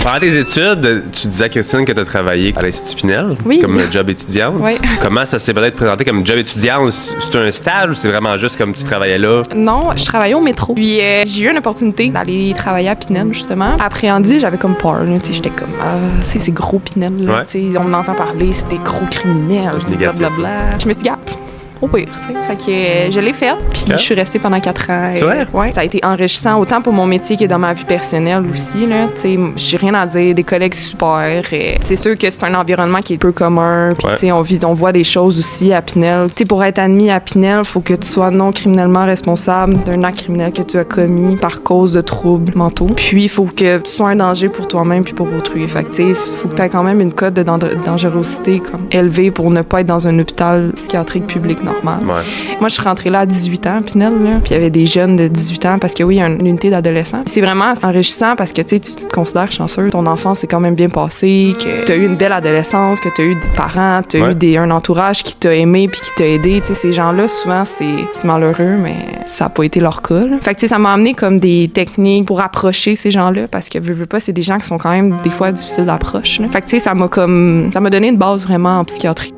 Pendant tes études, tu disais, Christine, que tu as travaillé à l'Institut Pinel comme job étudiante. Oui. Comment ça s'est peut-être présenté comme job étudiante? C'est un stage ou c'est vraiment juste comme tu travaillais là? Non, je travaillais au métro. Puis j'ai eu une opportunité d'aller travailler à Pinel, justement. Appréhendie, j'avais comme peur. J'étais comme, c'est gros Pinel. Là, on m'entend parler, c'est des gros criminels. Blablabla. Je me suis dit, au pire, tu sais. Fait que je l'ai fait, puis je suis restée pendant 4 ans. C'est vrai? Ouais. Ça a été enrichissant, autant pour mon métier que dans ma vie personnelle aussi, là. Tu sais, j'ai rien à dire, des collègues super. C'est sûr que c'est un environnement qui est peu commun, puis tu sais, on voit des choses aussi à Pinel. Tu sais, pour être admis à Pinel, faut que tu sois non criminellement responsable d'un acte criminel que tu as commis par cause de troubles mentaux. Puis, il faut que tu sois un danger pour toi-même puis pour autrui. Fait que, tu sais, faut que tu aies quand même une cote de dangerosité comme élevée pour ne pas être dans un hôpital psychiatrique public normal. Moi, je suis rentrée là à 18 ans, Pinel, là, puis il y avait des jeunes de 18 ans parce que oui, il y a une unité d'adolescents. C'est vraiment enrichissant parce que tu te considères chanceux. Ton enfance s'est quand même bien passée, que tu as eu une belle adolescence, que tu as eu des parents, tu as eu un entourage qui t'a aimé puis qui t'a aidé. Tu sais, ces gens-là, souvent, c'est malheureux, mais ça n'a pas été leur cas. Là. Fait que ça m'a amené comme des techniques pour approcher ces gens-là parce que, veux pas, c'est des gens qui sont quand même des fois difficiles d'approche. Là. Fait que ça m'a donné une base vraiment en psychiatrie.